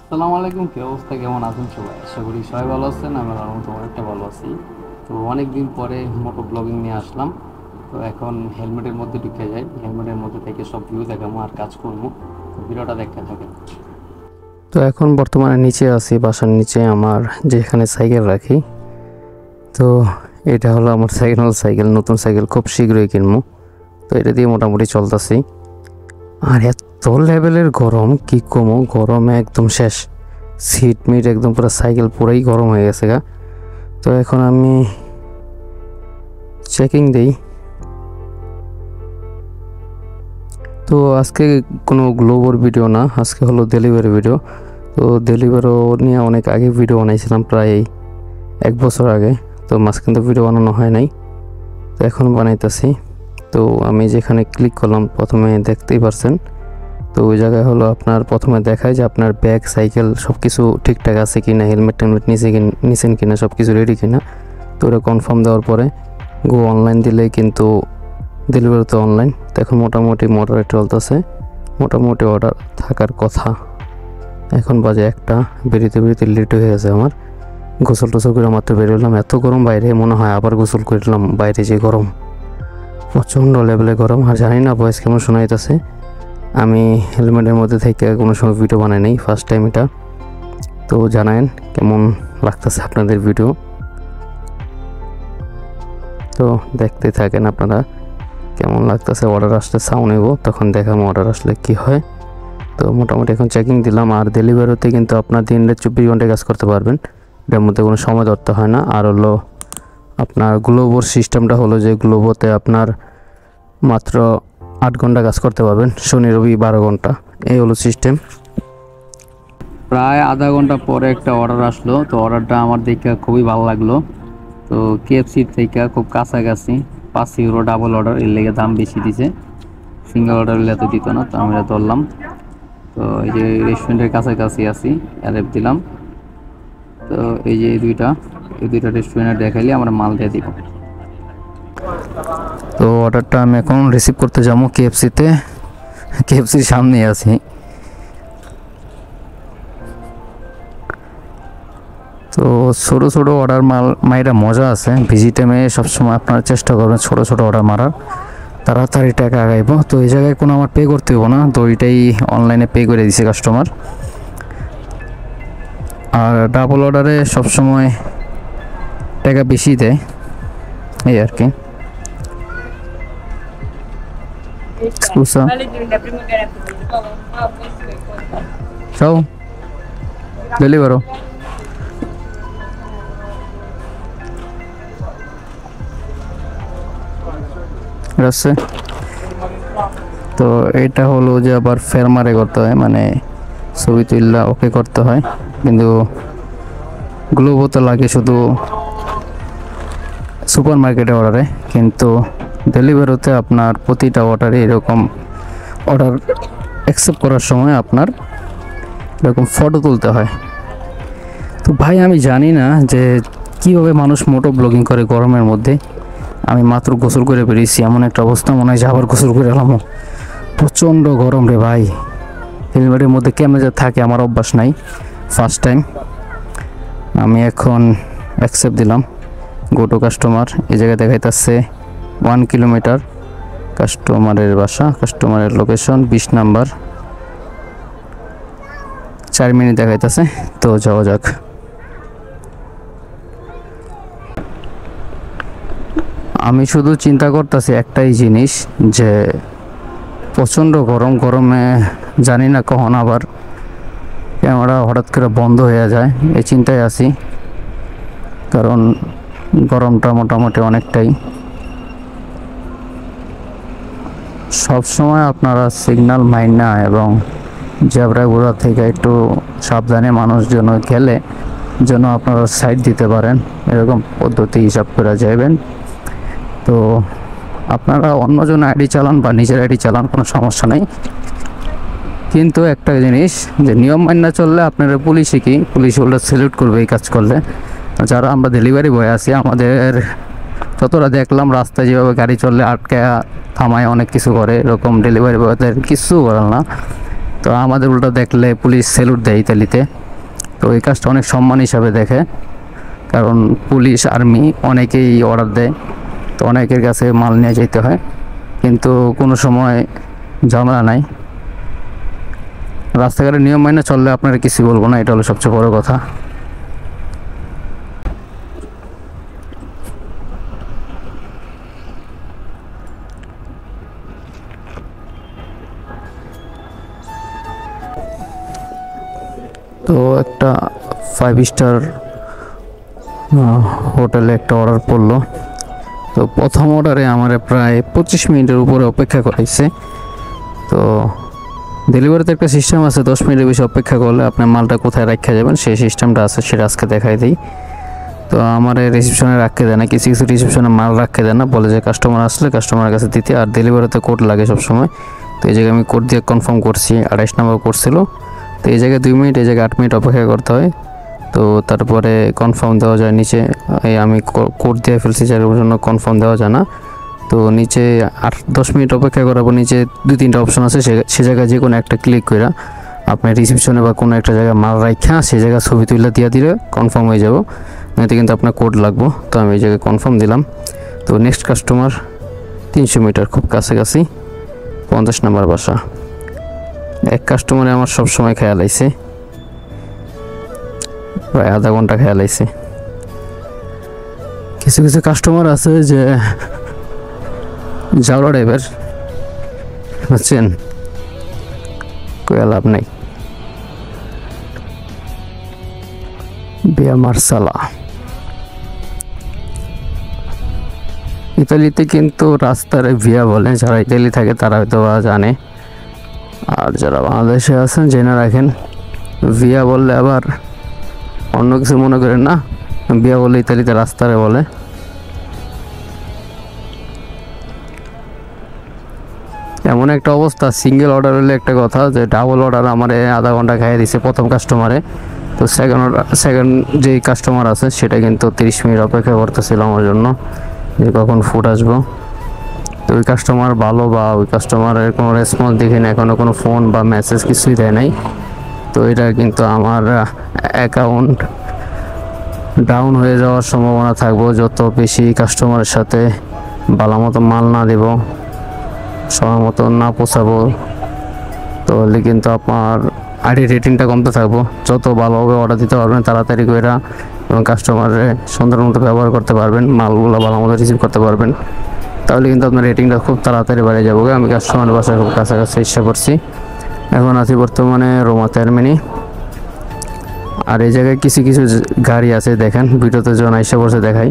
আসসালামু আলাইকুম, কি অবস্থা? কেমন আছেন সবাই? আশা করি সবাই ভালো আছেন। আমি আমার মতো অনেকটা ভালো আছি। তো অনেক দিন পরে মোটো ব্লগিং নিয়ে আসলাম। তো এখন হেলমেটের মধ্যে ঢুকে যাই, হেলমেটের মধ্যে থেকে সব ভিউ দেখাবো আর কাজ করবো। তো ভিডিওটা দেখতে থাকে। তো এখন বর্তমানে নিচে আছি, বাসার নিচে আমার যেখানে সাইকেল রাখি। তো এটা হলো আমার সাইকেল, নতুন সাইকেল খুব শীঘ্রই কিনবো। তো এটা দিয়ে মোটামুটি চলতেছি। আর এত লেভেলের গরম, কি কমো, গরমে একদম শেষ। সিট মিট একদম পুরো সাইকেল পুরাই গরম হয়ে গেছে গা। তো এখন আমি চেকিং দেই। তো আজকে কোনো গ্লোবাল ভিডিও না, আজকে হলো ডেলিভারি ভিডিও। তো ডেলিভারি নিয়ে অনেক আগে ভিডিও বানাইছিলাম, প্রায় 1 বছর আগে। তো মাঝখানে তো ভিডিও বানানো হয় নাই, তো এখন বানাইতেছি। তো আমি যেখানে ক্লিক করলাম প্রথমে দেখতেই পারছেন। তো ওই জায়গায় হলো আপনার প্রথমে দেখায় যে আপনার ব্যাগ, সাইকেল সব কিছু ঠিকঠাক আছে কি না, হেলমেট টেলমেট নিছেন কিনা, সব কিছু রেডি কিনা। তো ওটা কনফার্ম দেওয়ার পরে গো অনলাইন দিলে কিন্তু ডেলিভারি তো অনলাইন। তো এখন মোটামুটি অর্ডার চলতেছে, মোটামুটি অর্ডার থাকার কথা। এখন বাজে 1টা, বেরিতে বেরিতে লেট হয়ে গেছে আমার। গোসল টোসল করে মাত্র বেরোলাম, এত গরম বাইরে, মনে হয় আবার গোসল করলাম। বাইরে যে গরম, প্রচণ্ড লেভেলে গরম। আর জানি না ভয়েস কেমন শোনাইতেছে। আমি হেলমেটের মধ্যে থেকে কোনো সময় ভিডিও বানাই নাই, ফার্স্ট টাইম এটা। তো জানায়েন কেমন লাগতেছে আপনাদের ভিডিও। তো দেখতে থাকেন আপনারা কেমন লাগতেছে। অর্ডার আসলে সাউন্ড নেব, তখন দেখাবো অর্ডার আসলে কি হয়। তো মোটামুটি এখন চেকিং দিলাম। আর ডেলিভারিতে কিন্তু আপনার 3-24 ঘন্টা কাজ করতে পারবেন, এটার মধ্যে কোনো সময় ধরতে হয় না। আর হলো আপনার গ্লোবোর সিস্টেমটা হলো যে গ্লোবোতে আপনার মাত্র 8 ঘন্টা কাজ করতে পারবেন, শনি রবি 12 ঘন্টা, এই হলো সিস্টেম। প্রায় আধা ঘন্টা পরে একটা অর্ডার আসলো। তো অর্ডারটা আমার দেখে খুবই ভালো লাগলো। তো কেএফসির থেকে খুব কাছাকাছি, 5 ইউরো ডাবল অর্ডার, এর লেগে দাম বেশি দিছে। সিঙ্গেল অর্ডার হলে এত দিত না, তো আমি এটা ধরলাম। তো এই যে রেস্টুরেন্টের কাছাকাছি আছি, অ্যারেপ দিলাম। তো এই যে এই দুইটা রেস্টুরেন্টে দেখাইলে আমরা মাল দিয়ে দিব। তো অর্ডারটা আমি এখন রিসিভ করতে যাবো কেএফসির সামনে আছি। তো ছোটো ছোটো অর্ডার মাইরা মজা আছে। ভিজি টাইমে সবসময় আপনারা চেষ্টা করবেন ছোটো ছোটো অর্ডার মারার, তাড়াতাড়ি টাকা আগাইব। তো এই জায়গায় কোনো আমার পে করতে হবো না, তো ওইটাই অনলাইনে পে করে দিছে কাস্টমার। আর ডাবল অর্ডারে সবসময় টাকা বেশি দেয়, এই আর কি। Scusa. Ciao. Delivero. Grazie. তো এটা হলো যে আবার ফেরমারে করতে হয়, মানে ছবি তুললা ওকে করতে হয়। কিন্তু গ্লোবো তো লাগে শুধু সুপার মার্কেটে অর্ডারে, কিন্তু ডেলিভারিতে আপনার প্রতিটা অর্ডারে এরকম অর্ডার অ্যাকসেপ্ট করার সময় আপনার এরকম ফটো তুলতে হয়। তো ভাই আমি জানি না যে কীভাবে মানুষ মোটো ব্লগিং করে গরমের মধ্যে। আমি মাত্র গোসল করে বেরিয়েছি, এমন একটা অবস্থা মনে হয় যে আবার গোসল করে এলাম। প্রচণ্ড গরম রে ভাই। হেলমেটের মধ্যে কেমনে যে থাকে আমার অভ্যাস নাই, ফার্স্ট টাইম। আমি এখন অ্যাকসেপ্ট দিলাম। গো টু কাস্টমার, এই জায়গায় দেখাইতেছে 1 কিলোমিটার কাস্টমারের বাসা, কাস্টমারের লোকেশন 20 নাম্বার, 4 মিনিট দেখাইতেছে। তো যাওয়া যাক। আমি শুধু চিন্তা করতেছি একটাই জিনিস, যে প্রচণ্ড গরমে জানি না কখন আবার ক্যামেরা হঠাৎ করে বন্ধ হয়ে যায়, এই চিন্তায় আছি। কারণ গরমটা মোটামুটি অনেকটাই। সবসময় আপনারা সিগন্যাল মাইনা এবং জেব্রাগুলো থেকে একটু সাবধানে মানুষজন গেলে যেন আপনারা সাইড দিতে পারেন, এরকম পদ্ধতি হিসাব করে যাবেন। তো আপনারা অন্যজন আইডি চালান বা নিজের আইডি চালান, কোনো সমস্যা নেই। কিন্তু একটা জিনিস, যে নিয়ম মান্য চললে আপনারা পুলিশ উল্টা স্যালুট করবে এই কাজ করলে। যারা আমরা ডেলিভারি বয় আছি, আমাদের যতটা দেখলাম রাস্তায় যেভাবে গাড়ি চললে আটকে থামায়, অনেক কিছু করে, এরকম ডেলিভারি বয়দের কিছু করাল না। তো আমাদের উল্টা দেখলে পুলিশ স্যালুট দেয় ইতালিতে। তো এই কাজটা অনেক সম্মান হিসাবে দেখে, কারণ পুলিশ আর্মি অনেকেই অর্ডার দেয়, তো অনেকের কাছে মাল নিয়ে যেতে হয়, কিন্তু কোনো সময় ঝামেলা নাই। রাস্তাঘাটের নিয়ম মেনে চললে আপনারা কিছু বলবো না, এটা হলো সবচেয়ে বড় কথা। তো একটা 5 স্টার হোটেলে একটা অর্ডার পড়লো। তো প্রথম অর্ডারে আমার প্রায় 25 মিনিটের উপরে অপেক্ষা করাইছে। তো ডেলিভারিতে একটা সিস্টেম আছে, 10 মিনিটের বেশি অপেক্ষা করলে আপনার মালটা কোথায় রাখা যাবেন সেই সিস্টেমটা আছে, সেটা আজকে দেখাই দিই। তো আমার রিসেপশনে রাখতে দেয় না, কিছু কিছু রিসেপশনে মাল রাখতে দেয় না, বলে যে কাস্টমার আসলে কাস্টমারের কাছে দিতে, আর ডেলিভারিতে কোড লাগে সবসময়। তো এই জায়গায় আমি কোড দিয়ে কনফার্ম করছি, 28 নম্বর কোড ছিল। তো এই জায়গায় 2 মিনিট, এই জায়গায় 8 মিনিট অপেক্ষা করতে হয়। তো তারপরে কনফার্ম দেওয়া যায় নিচে। এই আমি কোড দিয়ে ফেলছি, যার জন্য কনফার্ম দেওয়া যায় না। তো নিচে 8-10 মিনিট অপেক্ষা করার পর নিচে 2-3টা অপশন আছে, সে জায়গায় যে কোনো একটা ক্লিক করে আপনি রিসেপশনে বা কোনো একটা জায়গায় মাল রাখা সেই জায়গায় ছবি তুলে দিয়ে দিলে কনফার্ম হয়ে যাব, নয়তো কিন্তু আপনার কোড লাগবো। তো আমি এই জায়গায় কনফার্ম দিলাম। তো নেক্সট কাস্টমার 300 মিটার, খুব কাছাকাছি, 50 নম্বর বাসা। এক কাস্টমারে আমার সব সময় খেয়াল আইছে, প্রায় আধা ঘন্টা খেয়াল আইছে। কিছু কিছু কাস্টমার আছে যে জাউলা টাইপের, বুঝছেন, কই লাভ নেই। ভিয়া মার্সালা ইতালিতে কিন্তু রাস্তার ভিয়া বলে, যারা ইতালি থাকে তারা হয়তো জানে, আর যারা বাংলাদেশে আছেন জেনে রাখেন। ভিয়া বললে আবার অন্য কিছু মনে করেন না, ভিয়া বলে ইতালিতে রাস্তারে বলে। এমন একটা অবস্থা, সিঙ্গেল অর্ডার হলে একটা কথা, যে ডাবল অর্ডার আমার আধা ঘন্টা খাইয়ে দিছে প্রথম কাস্টমারে। তো সেকেন্ড যেই কাস্টমার আছে সেটা কিন্তু 30 মিনিট অপেক্ষা করতেছিল আমার জন্য, যে কখন ফুড আসবো। তো ওই কাস্টমার ভালো, বা ওই কাস্টমারের কোনো রেসপন্স দেখি না, এখনও কোনো ফোন বা মেসেজ কিছুই দেয় নাই। তো এটা কিন্তু আমার অ্যাকাউন্ট ডাউন হয়ে যাওয়ার সম্ভাবনা থাকবো, যত বেশি কাস্টমারের সাথে ভালো মতো মাল না দেব, সময় মতো না পৌঁছাবো, তাহলে কিন্তু আপনার আইডি রেটিংটা কমতে থাকবো। যত ভালোভাবে অর্ডার দিতে পারবেন তাড়াতাড়ি করে, এবং কাস্টমারের সুন্দর মতো ব্যবহার করতে পারবেন, মালগুলো ভালো মতো রিসিভ করতে পারবেন, তাহলে কিন্তু আপনার রেটিংটা খুব তাড়াতাড়ি বেড়ে যাবো। আমি কাস্টমারের বাসায় খুব কাছাকাছি ইচ্ছা করছি। এখন আছি বর্তমানে রোমা টার্মিনি। আর এই জায়গায় কিছু কিছু গাড়ি আছে, দেখেন ভিডিওতে যখন আইসা পড়ছে দেখাই।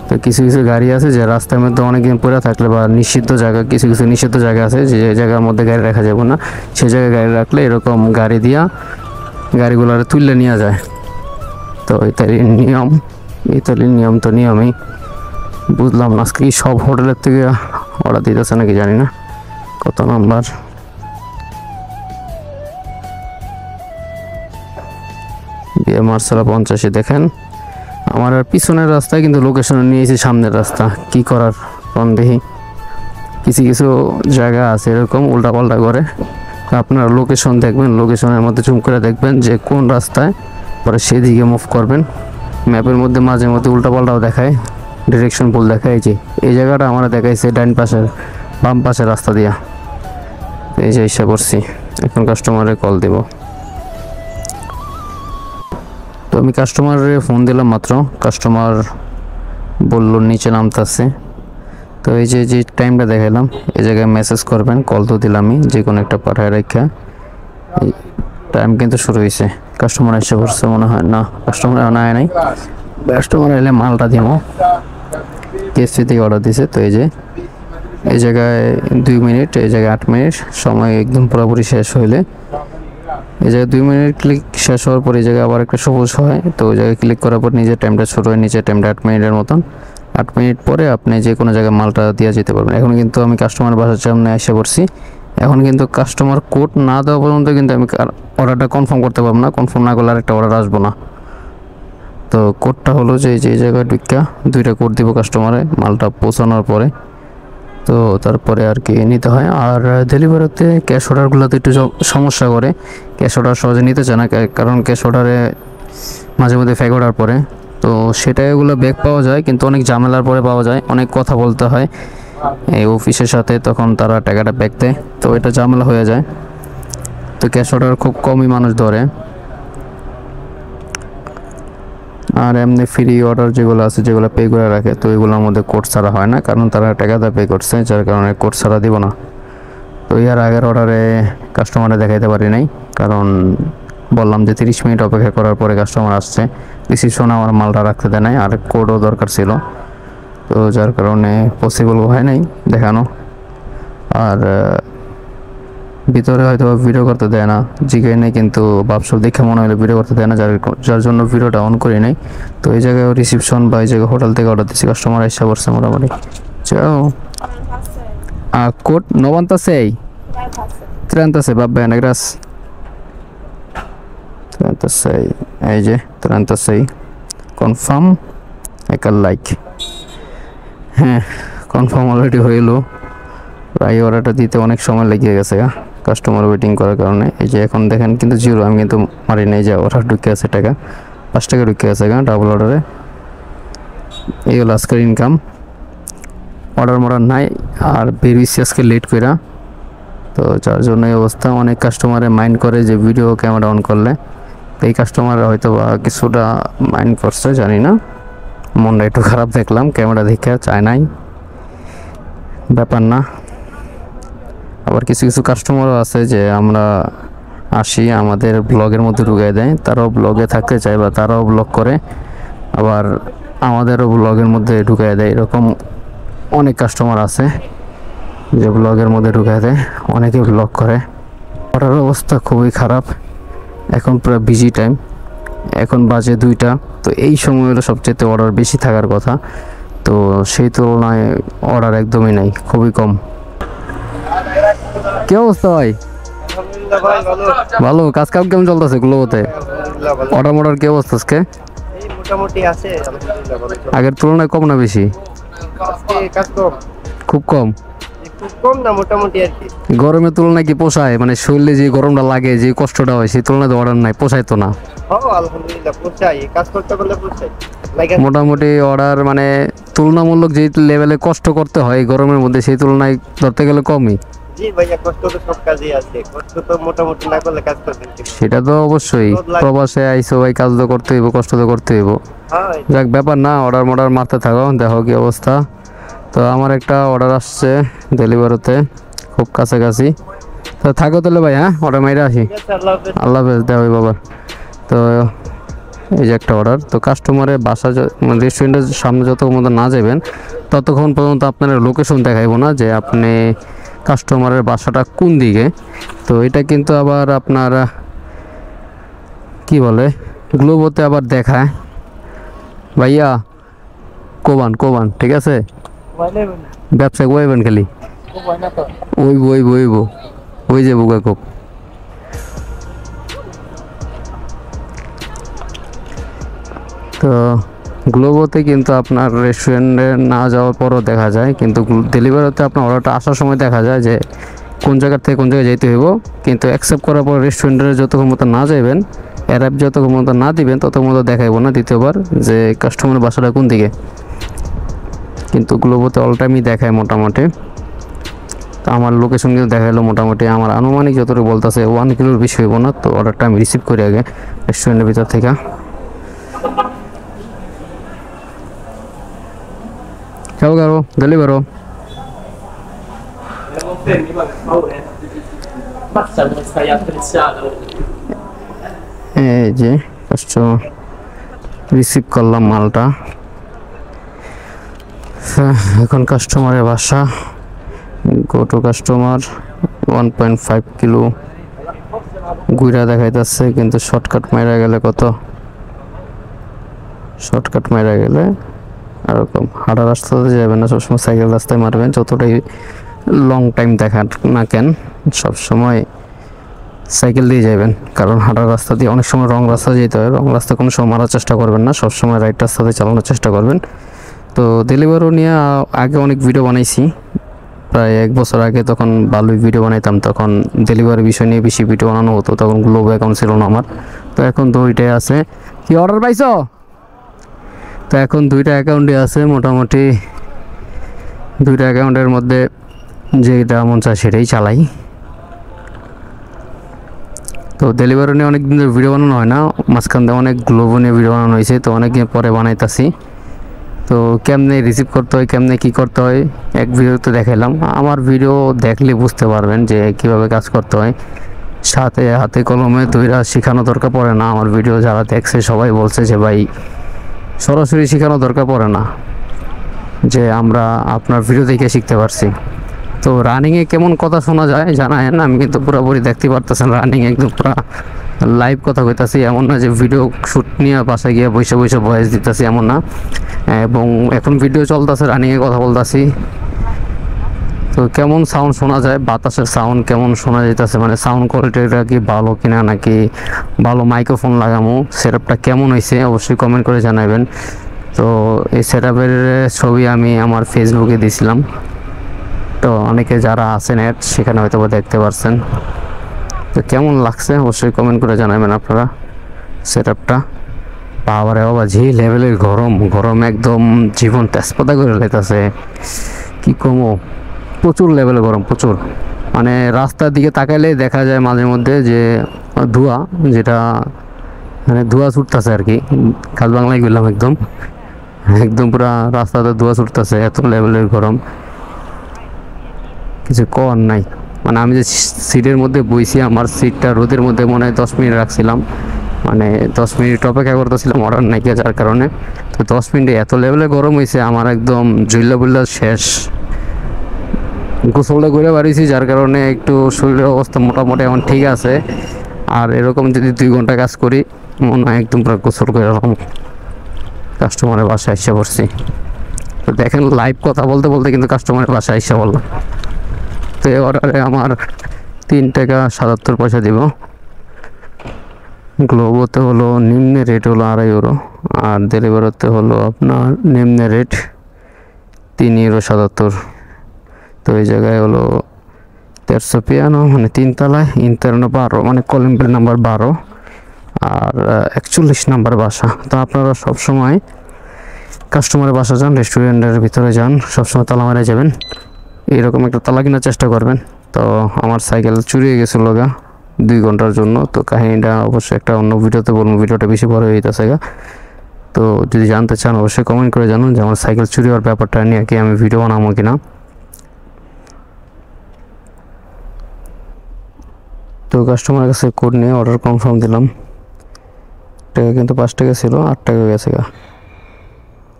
তো কিছু কিছু গাড়ি আছে যে রাস্তার মধ্যে অনেকদিন পড়ে থাকলে, বা নিষিদ্ধ জায়গা, কিছু কিছু নিষিদ্ধ জায়গা আছে যে জায়গার মধ্যে গাড়ি রাখা যাবে না, সেই জায়গায় গাড়ি রাখলে এরকম গাড়ি দিয়া গাড়িগুলো তুললে নিয়ে যায়। তো ইতালির নিয়ম তো নিয়মই, বুঝলাম না আজকে কি সব হোটেলের থেকে অর্ডার দিতেছে নাকি জানি না। কত নাম্বার? ভিয়া মার্সালা 85। দেখেন আমার আর পিছনের রাস্তায় কিন্তু লোকেশন নিয়েছি সামনের রাস্তা, কি করার কোন দেখি। কিছু কিছু জায়গা আছে এরকম উল্টাপাল্টা করে, আপনারা লোকেশন দেখবেন, লোকেশনের মধ্যে জুম করে দেখবেন যে কোন রাস্তায়, পরে সেদিকে মুভ করবেন। ম্যাপের মধ্যে মাঝে মধ্যে উল্টাপাল্টাও দেখায়, ডিরেকশন ভুল দেখায়। যে এই জায়গাটা আমার দেখাইছে ডান পাশের, বাম পাশের রাস্তা দিয়া। এই যে ইচ্ছা করছি, এখন কাস্টমারে কল দেব। তো আমি কাস্টমারে ফোন দিলাম মাত্র, কাস্টমার বলল নিচে নামতেছে। তো এই যে টাইমটা দেখালাম, এই জায়গায় মেসেজ করবেন, কল তো দিলামই, যে কোনো একটা পাঠায় রেখা। টাইম কিন্তু শুরু হয়েছে, কাস্টমার এসে পড়ছে মনে হয়। না, কাস্টমার আয় নাই, কাস্টমার এলে মালটা দিব। কেএফসি থেকে অর্ডার দিছে। তো এই জায়গায় 2 মিনিট, এই জায়গায় 8 মিনিট, সময় একদম পুরোপুরি শেষ হইলে এই জায়গায় 2 মিনিট ক্লিক শেষ হওয়ার পর এই জায়গায় আবার একটা সবুজ হয়। তো ওই জায়গায় ক্লিক করার পর নিজের টাইমটা শুরু হয়, নিজের টাইমটা 8 মিনিটের মতন। 8 মিনিট পরে আপনি যে কোনো জায়গায় মালটা দিয়ে যেতে পারবেন। এখন কিন্তু আমি কাস্টমার বাসার সামনে এসে পড়ছি। এখন কিন্তু কাস্টমার কোড না দেওয়া পর্যন্ত কিন্তু আমি অর্ডারটা কনফার্ম করতে পারবো না, কনফার্ম না করলে আরেকটা অর্ডার আসবো না। তো কোডটা হলো যে এই জায়গায় ঢুকা 2টা কোড দিব কাস্টমারে মালটা পৌঁছানোর পরে। তো তারপরে আর কি নিতে হয়। আর ডেলিভারিতে ক্যাশ অর্ডারগুলোতে একটু সমস্যা করে, ক্যাশ অর্ডার সহজে নিতে চায় না, কারণ ক্যাশ অর্ডারে মাঝে মধ্যে ফেক অর্ডার পড়ে। তো সেটাই ওগুলো ব্যাক পাওয়া যায়, কিন্তু অনেক ঝামেলার পরে পাওয়া যায়, অনেক কথা বলতে হয় এই অফিসের সাথে, তখন তারা টাকাটা ব্যাক দেয়, তো এটা ঝামেলা হয়ে যায়। তো ক্যাশ অর্ডার খুব কমই মানুষ ধরে। আর এমনি ফ্রি অর্ডার যেগুলো আছে, যেগুলো পে করে রাখে, তো এগুলোর মধ্যে কোড ছাড়া হয় না, কারণ তারা টাকাটা পে করছে, যার কারণে কোড ছাড়া দিব না। তো ইয়ার আগের অর্ডারে কাস্টমারে দেখাইতে পারি নাই, কারণ বললাম যে 30 মিনিট অপেক্ষা করার পরে কাস্টমার আসছে, রিসিপশনে আমার মালটা রাখতে দেয় নাই, আর কোডও দরকার ছিল, তো যার কারণে পসিবল হয় নাই দেখানো। আর ভিতরে হয়তো ভিডিও করতে দেয় না, জিজ্ঞাই নেই, কিন্তু ভাবসব দেখে মনে হলো ভিডিও করতে দেয় না, যার জন্য ভিডিওটা অন করি নাই। তো এই জায়গায় রিসিপশন বা এই জায়গায় হোটেল থেকে অর্ডার দিচ্ছি, কাস্টমার এসে পড়ছে মোটামুটি। চাও কোড 96 36 va bene grazie 36 এই যে 36 কনফার্ম একটা লাইক। হ্যাঁ, কনফার্ম অলরেডি হইলো। প্রায় অর্ডারটা দিতে অনেক সময় লেগে গেছে কাস্টমার ওয়েটিং করার কারণে। এই যে এখন দেখেন কিন্তু জিরো, আমি কিন্তু মারি নাই, যে অর্ডার ঢুকে আছে টাকা 5 টাকা ঢুকে আছে ডাবল অর্ডারে। এই হলো আজকের ইনকাম। অর্ডার নাই, আর বেরিয়েছি আজকে লেট কইরা, তো যার জন্য এই অবস্থা। অনেক কাস্টমারে মাইন্ড করে যে ভিডিও ক্যামেরা অন করলে, এই কাস্টমার হয়তো বা কিছুটা মাইন্ড করছে, জানি না, মনটা একটু খারাপ দেখলাম, ক্যামেরা দেখে চায় নাই, ব্যাপার না। আবার কিছু কিছু কাস্টমারও আছে যে আমরা আসি আমাদের ব্লগের মধ্যে ঢুকিয়ে দেয়, তারাও ব্লগে থাকতে চায় বা তারাও ব্লগ করে, আবার আমাদেরও ব্লগের মধ্যে ঢুকিয়ে দেয়, এরকম অনেক কাস্টমার আছে যে ব্লগের মধ্যে ঢুকিয়ে দেয়, অনেকে ব্লগ করে। অর্ডার অবস্থা খুবই খারাপ, এখন পুরো বিজি টাইম, এখন বাজে 2টা, তো এই সময় হলো সবচেয়ে অর্ডার বেশি থাকার কথা, তো সেই তুলনায় অর্ডার একদমই নাই, খুবই কম। কি অবস্থা ভাই? ভালো। কাজ কাম কেমন চলতেছে গ্লোবোতে? অর্ডার কি অবস্থা আজকে? মোটামুটি আছে, আগের তুলনায় কম না বেশি? খুব কম। কম না, মোটামুটি আর কি। গরমের তুলনায় কি পোষায়? মানে শরীরে যে গরমটা লাগে, যে কষ্টটা হয়, সেই তুলনায় তো অর্ডার নাই, পোষায় তো না। আলহামদুলিল্লাহ পোষায়, কাজ করতে পারলে পোষায়। মোটামুটি অর্ডার মানে তুলনামূলক যে লেভেলে কষ্ট করতে হয় গরমের মধ্যে, সেই তুলনায় ধরতে গেলে কমই। জি ভাইয়া, কষ্ট তো সব কাজেই আছে, কষ্ট তো মোটামুটি না করলে কাজ করবেন কি? সেটা তো অবশ্যই, প্রবাসে আইসো ভাই, কাজ তো করতে হইব, কষ্ট তো করতে হইব। যাক, ব্যাপার না, অর্ডার মারতে থাকো, দেখো কি অবস্থা। তো আমার একটা অর্ডার আসছে ডেলিভারিতে, খুব কাছাকাছি, তো থাকো তাহলে ভাই। হ্যাঁ, অর্ডার মাইরে আসি। আল্লাহ হাফেজ, দেওয়া হই বাবার। তো এই যে একটা অর্ডার, তো কাস্টমারের বাসা রেস্টুরেন্টের সামনে যতক্ষণ পর্যন্ত না যাবেন, ততক্ষণ পর্যন্ত আপনার লোকেশন দেখাইব না যে আপনি কাস্টমারের বাসাটা কোন দিকে। তো এটা কিন্তু আবার আপনার কি বলে, গ্লোবোতে আবার দেখায় ভাইয়া কোবান, ঠিক আছে, ব্যবসা কোয়াইবেন খালি ওই যে বুকা কোপ। তো গ্লোবোতে কিন্তু আপনার রেস্টুরেন্টে না যাওয়ার পরও দেখা যায়, কিন্তু ডেলিভারিতে আপনার অর্ডারটা আসার সময় দেখা যায় যে কোন জায়গার থেকে কোন জায়গায় যেতে হইব, কিন্তু অ্যাকসেপ্ট করার পর রেস্টুরেন্টের যতক্ষণ মতো না যাবেন, অ্যাপ যতক্ষণ মতো না দিবেন, ততক্ষণ মতো দেখাইব না দ্বিতীয়বার যে কাস্টমারের বাসাটা কোন দিকে। কিন্তু গ্লোবোতে অল টাইমই দেখায় মোটামুটি। তো আমার লোকেশন কিন্তু দেখাইলো মোটামুটি, আমার আনুমানিক যতটুকু বলতেছে 1 কিলোর বেশি হইব না। তো অর্ডারটা আমি রিসিভ করি আগে রেস্টুরেন্টের ভিতর থেকে। Ciao caro, delibero. Basta come stai apprezzato. এই যে কাস্টমার রিসিভ করলাম মালটা, এখন কাস্টমারের বাসা, গো টু কাস্টমার 1.5 কিলো গুইরা দেখাইতেছে, কিন্তু শর্টকাট মারা গেলে কত, শর্টকাট মারা গেলে এরকম হাঁটা রাস্তাতে যাবেন না, সবসময় সাইকেল রাস্তায় মারবেন, যতটাই লং টাইম দেখান না কেন সবসময় সাইকেল দিয়ে যাবেন, কারণ হাঁটার রাস্তা দিয়ে অনেক সময় রং রাস্তা যেতে হয়, রং রাস্তা কোনো সময় মারার চেষ্টা করবেন না, সবসময় রাইট রাস্তাতে চালানোর চেষ্টা করবেন। তো ডেলিভারি নিয়ে আগে অনেক ভিডিও বানাইছি, প্রায় 1 বছর আগে তখন ভালোই ভিডিও বানাইতাম, তখন ডেলিভারি বিষয় নিয়ে বেশি ভিডিও বানানো হতো, তখন গ্লোবো অ্যাকাউন্ট ছিল না আমার। তো এখন তো ওইটাই আছে। কি অর্ডার পাইছো? তো এখন 2টা অ্যাকাউন্টই আছে মোটামুটি। 2টা অ্যাকাউন্টের মধ্যে যেটা মন চায় সেটাই চালাই। তো ডেলিভারি নিয়ে অনেক দিন ধরে ভিডিও বানানো হয় না, মাঝখান দিয়ে অনেক গ্লোবো নিয়ে ভিডিও বানানো হয়েছে, তো অনেক দিন পরে বানাইতাছি। তো কেমনে রিসিভ করতে হয়, কেমনে কি করতে হয় এক ভিডিওতে দেখাইলাম। আমার ভিডিও দেখলে বুঝতে পারবেন যে কিভাবে কাজ করতে হয়, সাথে হাতে কলমে তৈরা শেখানো দরকার পড়ে না। আমার ভিডিও যারা দেখছে সবাই বলছে যে ভাই সরাসরি শেখানো দরকার পড়ে না, যে আমরা আপনার ভিডিও দেখে শিখতে পারছি। তো রানিংয়ে কেমন কথা শোনা যায় জানায়েন, আমি কিন্তু পুরোপুরি দেখতে পারতেছেন রানিং একদম পুরো লাইভ কথা কইতাছি, এমন না যে ভিডিও শ্যুট নিয়ে বাসায় গিয়ে বসে বসে ভয়েস দিতেছি, এমন না। এবং এখন ভিডিও চলতেছে, রানিংয়ে কথা বলতেছি। তো কেমন সাউন্ড শোনা যায়, বাতাসের সাউন্ড কেমন শোনা যাইতেছে, মানে সাউন্ড কোয়ালিটিটা কি ভালো কিনা, নাকি ভালো মাইক্রোফোন লাগামো, সেটআপটা কেমন হয়েছে অবশ্যই কমেন্ট করে জানাবেন। তো এই সেটআপের ছবি আমি আমার ফেসবুকে দিয়েছিলাম, তো অনেকে যারা আছেন সেখানে হয়তো দেখতে পারছেন। তো কেমন লাগছে অবশ্যই কমেন্ট করে জানাবেন আপনারা। সেটআপটা পাওয়ারে বাবা যে লেভেলের গরম, গরম একদম জীবন তেজপাতা করে লেগেছে, কি কমো, প্রচুর লেভেলে গরম, প্রচুর। মানে রাস্তার দিকে তাকাইলে দেখা যায় মাঝে মধ্যে যে ধোঁয়া, যেটা মানে ধোঁয়া ছুটতেছে আর কি, খাল বাংলায় গেলাম একদম, একদম পুরা রাস্তাতে ধোঁয়া ছুটতেছে, এত লেভেলের গরম, কিছু করার নাই। মানে আমি যে সিটের মধ্যে বইছি, আমার সিটটা রোদের মধ্যে মনে হয় 10 মিনিট রাখছিলাম, মানে 10 মিনিট অপেক্ষা করতেছিলাম অর্ডার নাই যার কারণে। তো 10 মিনিটে এত লেভেলে গরম হয়েছে, আমার একদম জুল্লা বুল্লা শেষ। গোসলটা করে বাড়িয়েছি, যার কারণে একটু শরীরের অবস্থা মোটামুটি এখন ঠিক আছে। আর এরকম যদি 2 ঘন্টা কাজ করি মনে হয় একদম পুরো গোসল করে এরকম কাস্টমারের বাসায় এসে পড়ছি। তো দেখেন লাইভ কথা বলতে বলতে কিন্তু কাস্টমারের বাসায় এসে বললাম। তো এই অর্ডারে আমার 3 টাকা 77 পয়সা দিব। গ্লোবোতে হলো নিম্ন রেট হলো 2.5 ইউরো, আর ডেলিভারিতে হলো আপনার নিম্ন রেট 3 ইউরো 77। তো এই জায়গায় হলো 150 পিয়ানো, মানে 3 তলায়, ইন্টারনো 12, মানে কলিং বেল নাম্বার 12 আর 41 নাম্বার বাসা। তো আপনারা সবসময় কাস্টমারের বাসা যান, রেস্টুরেন্টের ভিতরে যান, সবসময় তালা মারা যাবেন, এরকম একটা তালা কেনার চেষ্টা করবেন। তো আমার সাইকেল চুরি হয়ে গেছিলো 2 ঘন্টার জন্য। তো কাহিনীটা অবশ্যই একটা অন্য ভিডিওতে বলবো, ভিডিওটা বেশি বড় হয়ে যেতেছে। তো যদি জানতে চান অবশ্যই কমেন্ট করে জানুন যে আমার সাইকেল চুরি হওয়ার ব্যাপারটা নিয়ে কি আমি ভিডিও বানাবো কিনা। তো কাস্টমারের কাছে কোড নিয়ে অর্ডার কনফার্ম দিলাম। টাকা কিন্তু 5 টাকা ছিল, 8 টাকা গেছে।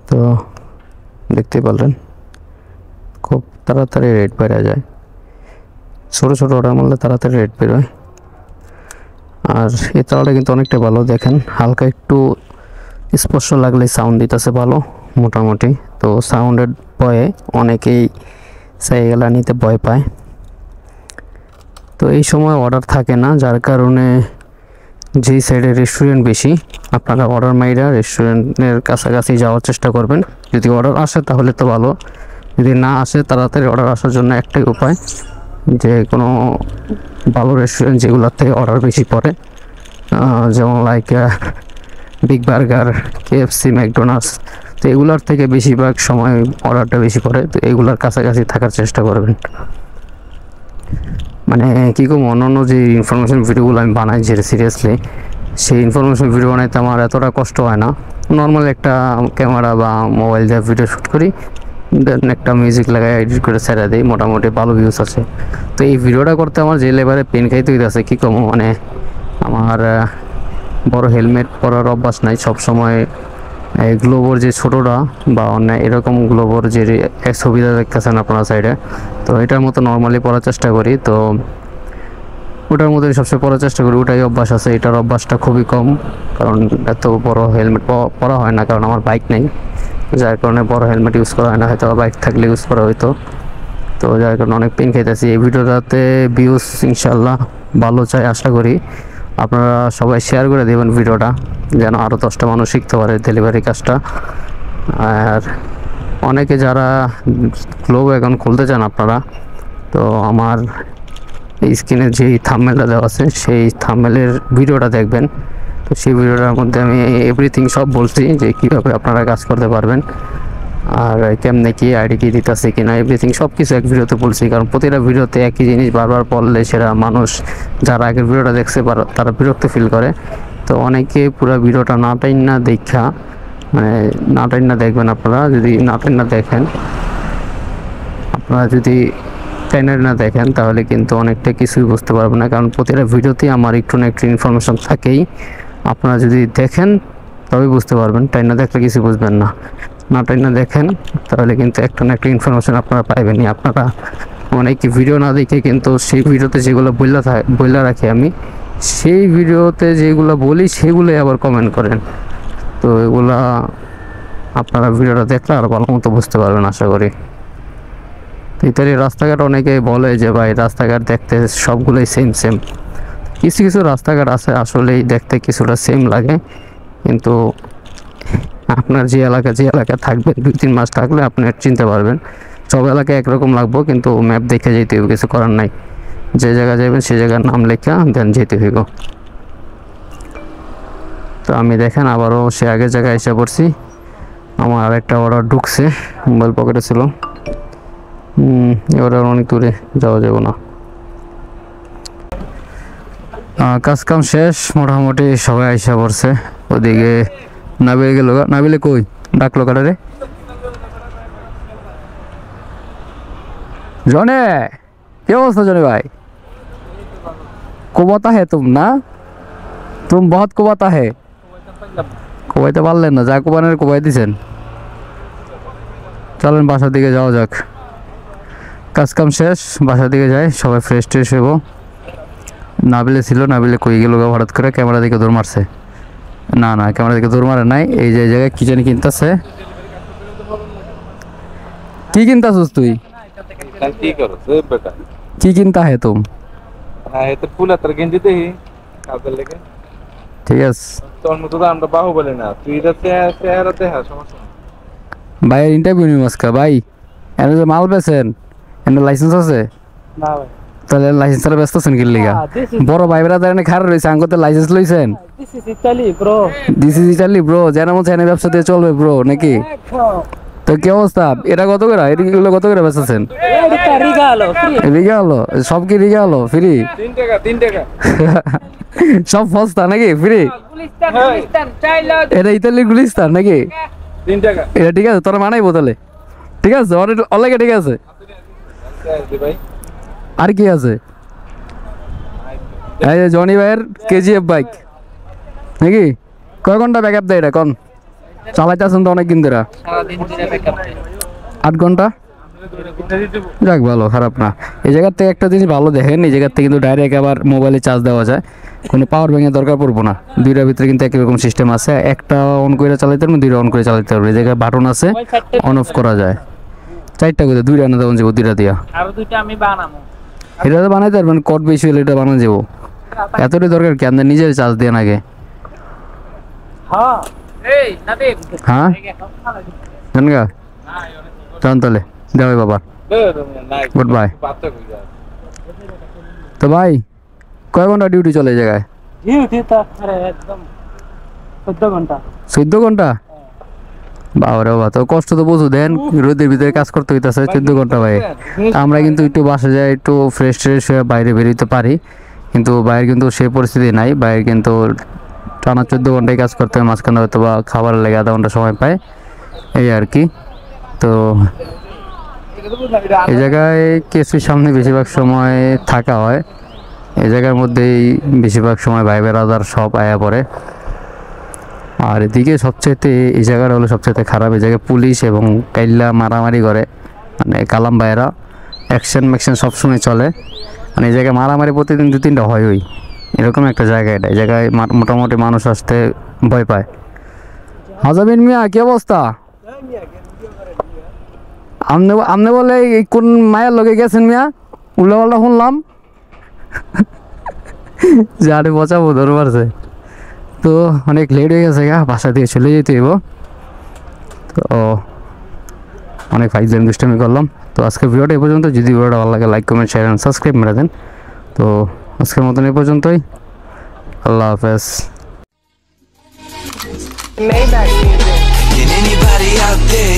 তো দেখতেই পারলেন খুব তাড়াতাড়ি রেট বেড়ে যায়, ছোটো ছোটো অর্ডার মারলে তাড়াতাড়ি রেট বেরোয়। আর এই তালাটা কিন্তু অনেকটা ভালো, দেখেন হালকা একটু স্পর্শ লাগলে সাউন্ড দিতেছে ভালো মোটামুটি। তো সাউন্ডের ভয়ে অনেকেই সাইকেল নিতে ভয় পায়। তো এই সময় অর্ডার থাকে না, যার কারণে যেই সাইডে রেস্টুরেন্ট বেশি আপনারা অর্ডার মাইরা রেস্টুরেন্টের কাছাকাছি যাওয়ার চেষ্টা করবেন। যদি অর্ডার আসে তাহলে তো ভালো, যদি না আসে তাড়াতাড়ি অর্ডার আসার জন্য একটাই উপায়, যে কোনো ভালো রেস্টুরেন্ট যেগুলোতে অর্ডার বেশি পড়ে, যেমন like big burger, KFC, McDonald's, তো এগুলোর থেকে বেশিরভাগ সময় অর্ডারটা বেশি পড়ে। তো এগুলোর কাছাকাছি থাকার চেষ্টা করবেন। মানে কী করবো, অন্য যে ইনফরমেশন ভিডিওগুলো আমি বানাই যে সিরিয়াসলি, সেই ইনফরমেশন ভিডিও বানাইতে আমার এতটা কষ্ট হয় না। নর্মাল একটা ক্যামেরা বা মোবাইল দিয়ে ভিডিও শ্যুট করি, দেন একটা মিউজিক লাগাই এডিট করে ছেড়ে দিই, মোটামুটি ভালো ভিউজ আছে। তো এই ভিডিওটা করতে আমার যে লেবারে পেন খাইতে হইতেছে কী কম, মানে আমার বড় হেলমেট পরার অভ্যাস নাই। সবসময় এই গ্লোবোর যে ছোটোটা বা অন্য এরকম গ্লোবোর যে ছবিটা দেখতেছেন আপনার সাইডে, তো এটার মতো নর্মালি পরার চেষ্টা করি। তো ওটার মধ্যে সবসময় পরার চেষ্টা করি, ওটাই অভ্যাস আছে। এটার অভ্যাসটা খুবই কম, কারণ এত বড় হেলমেট পরা হয় না, কারণ আমার বাইক নেই, যার কারণে বড় হেলমেট ইউজ করা হয় না। হয়তো বাইক থাকলে ইউজ করা হইতো। তো যার কারণে অনেক পেন খাইতেছি। এই ভিডিওটাতে ভিউজ ইনশাল্লাহ ভালো চাই, আশা করি। আপনারা সবাই শেয়ার করে দেবেন ভিডিওটা, যেন আরও 10টা মানুষ শিখতে পারে ডেলিভারি কাজটা। আর অনেকে যারা গ্লোবো অ্যাকাউন্ট খুলতে চান আপনারা, তো আমার এই স্ক্রিনে যেই থাম্বনেলটা দেওয়া আছে সেই থাম্বনেলের ভিডিওটা দেখবেন। তো সেই ভিডিওটার মধ্যে আমি এভরিথিং সব বলছি যে কীভাবে আপনারা কাজ করতে পারবেন, আর কেমনে কি আইডি কি দিতেছে কিনা এভরিথিং সব কিছু এক ভিডিওতে বলছি। কারণ প্রতিটা ভিডিওতে একই জিনিস বারবার পড়লে সেটা মানুষ যারা আগের ভিডিওটা দেখছে তারা বিরক্ত ফিল করে। তো অনেকে পুরো ভিডিওটা না টাইম না দেখা, মানে না টাইম না দেখবেন। আপনারা যদি না টাইম না দেখেন, আপনারা যদি চ্যানেল না দেখেন তাহলে কিন্তু অনেকটা কিছুই বুঝতে পারবেন না। কারণ প্রতিটা ভিডিওতেই আমার একটু না একটু ইনফরমেশন থাকেই। আপনারা যদি দেখেন তবে বুঝতে পারবেন, টাইম না দেখলে কিছু বুঝবেন না। না টাইম না দেখেন তাহলে কিন্তু একটা না একটা ইনফরমেশন আপনারা পাইবেনই। আপনারা অনেকে ভিডিও না দেখে কিন্তু সেই ভিডিওতে যেগুলো বইলা রাখি আমি, সেই ভিডিওতে যেগুলো বলি সেগুলোই আবার কমেন্ট করেন। তো এগুলা আপনারা ভিডিওটা দেখলে আরও ভালো মতো বুঝতে পারবেন আশা করি। ইতালির রাস্তাঘাট অনেকে বলে যে ভাই রাস্তাঘাট দেখতে সবগুলোই সেম সেম। কিছু কিছু রাস্তাঘাট আছে আসলেই দেখতে কিছুটা সেম লাগে, কিন্তু আপনার যে এলাকায় থাকবেন 2-3 মাস থাকলে আপনি চিনতে পারবেন। সব এলাকায় একরকম লাগবো, কিন্তু ম্যাপ দেখে যেতে হবে, কিছু করার নাই। যে জায়গায় যাবেন সেই জায়গার নাম লেখা দেন যেতে হইব। তো আমি দেখেন আবারও সে আগের জায়গায় এসে পড়ছি। আমার আরেকটা অর্ডার ঢুকছে, মোবাইল পকেটে ছিল। এবার অনেক দূরে যাওয়া যাবে না। কাজ কাম শেষ মোটামুটি, সবাই আইসা পড়ছে। ওদিকে নাবিল গেল, নাবিলে কই ডাকলো কাটারে জনে, কি অবস্থা জনে ভাই? কুবাতা হে তুম না, তুম বহুত কুবাতা হে। কুবাইতে পারলেন না, যা কুবানের কুবাই দিছেন। চলেন বাসার দিকে যাওয়া যাক। কাজ কাম শেষ, বাসার দিকে যাই, সবাই ফ্রেশ ট্রেশ হবো। নাবিলে ছিল, নাবিলে কই গেল হঠাৎ করে, ক্যামেরা দিকে দৌড় মারছে। না না, ক্যামেরা দিকে দৌড় মারে নাই। এই যে জায়গায় কি জানি কিনতেছে। কি কিনতাছিস তুই? কি কিনতা হে তুম? ঠিক আছে ভাইয়ের ইন্টারভিউ নিউ আজকে ভাই। এনে যে মাল বেছেন, এনে লাইসেন্স আছে? না ভাই। তাহলে লাইসেন্স ছাড়া ব্যস্ত আছেন কি লিগা? বড় ভাই বেড়া তার খারাপ রয়েছে, আঙ্গতে লাইসেন্স লইছেন? This is Italy, bro. This is Italy bro, যেন মতো এনে ব্যবসা দিয়ে চলবে ব্রো নাকি? তো কি অবস্থা? এটা কত করে, এগুলো কত করে বেচেছেন? এটা regalo, free. রিগা হলো সব, কি রিগা হলো ফ্রি? 3 টাকা সব সস্তা নাকি ফ্রি? Gulistan, child. এটা ইতালির গুলিস্তান নাকি? 3 টাকা এটা ঠিক আছে, তোরা মানাইবো তাহলে? ঠিক আছে, অনেকে ঠিক আছে। ভাই। আর কি আছে? এই যে জনি ভাইয়ের কেজিএফ বাইক নাকি? কয় ঘন্টা ব্যাকআপ দেয় এটা কোন? চালাইতেছেন তো অনেকদিন ধরে। সারাদিন ধরে ব্যাকআপ দেয়। 8 ঘন্টা? যাক ভালো, খারাপ না। এই জায়গার থেকে একটা জিনিস ভালো দেখেন, এই জায়গার থেকে কিন্তু ডাইরেক্ট আবার মোবাইলে চার্জ দেওয়া যায়, কোনো পাওয়ার ব্যাংকের দরকার পড়বো না। দুইটার ভিতরে কিন্তু একই রকম সিস্টেম আছে, একটা অন করে চালাইতে পারবেন, দুইটা অন করে চালাইতে পারবেন। এই জায়গায় বাটন আছে, অন অফ করা যায়। 4টা করে, 2টা না দেওয়া যাবো, 2টা দিয়া। আর দুইটা আমি বানাবো। এটা তো বানাইতে পারবেন, কট বেশি হলে এটা বানানো যাবো। এতটাই দরকার কি আপনার নিজের চার্জ দেন আগে? হ্যাঁ। এই নাবিব। হ্যাঁ জানগা চল তাহলে যাবে বাবা, গুড বাই। তো ভাই কয় ঘন্টা ডিউটি চলে এই জায়গায়? ডিউটি তো আরে একদম 14 ঘন্টা। 14 ঘন্টা? বাবারে বাবা, তো কষ্ট তো বুঝো দেন, রোদের ভিতরে কাজ করতে হইতেছে 14 ঘন্টা ভাই। আমরা কিন্তু একটু বাসা যাই, একটু ফ্রেশ ট্রেশ হয়ে বাইরে বেরোতে পারি, কিন্তু বাইরে কিন্তু সেই পরিস্থিতি নাই। বাইরে কিন্তু টানা 14 ঘন্টায় কাজ করতে হয়, মাঝখানে হয়তো বা খাবারের লেগে আধা ঘন্টা সময় পায়, এই আর কি। তো এই জায়গায় কেসির সামনে বেশিরভাগ সময় থাকা হয়, এই জায়গার মধ্যেই বেশিরভাগ সময় ভাই বেড়াদার সব আয়া পড়ে। আর এদিকে সবচেয়ে এই জায়গাটা হলো সবচেয়ে খারাপ, এই জায়গায় পুলিশ এবং কাইল্লা মারামারি করে, মানে কালাম ভাইয়েরা অ্যাকশন ম্যাকশন সবসময় চলে। মানে এই জায়গায় মারামারি প্রতিদিন 2-3টা হয়ই, এরকম একটা জায়গা এটা। এই জায়গায় মোটামুটি মানুষ আসতে ভয় পায়। হাজাবিন মিয়া কি অবস্থা? আমনে বলে কোন মায়ের লগে গেছেন মিয়া? উল্লাপাল্টা শুনলাম। যারে বচাবো ধর পারছে। তো অনেক লেট হয়ে গেছে, বাসা দিয়ে চলে যেতে হইব। তো অনেক ফাইজলামি দুষ্টামি করলাম। তো তো আজকের ভিডিওটা এই পর্যন্ত। যদি ভিডিওটা ভালো লাগে like comment share and subscribe মেরে দেন। তো আজকের মতন এই পর্যন্তই। আল্লাহ হাফেজ। Maybach music. Can anybody out there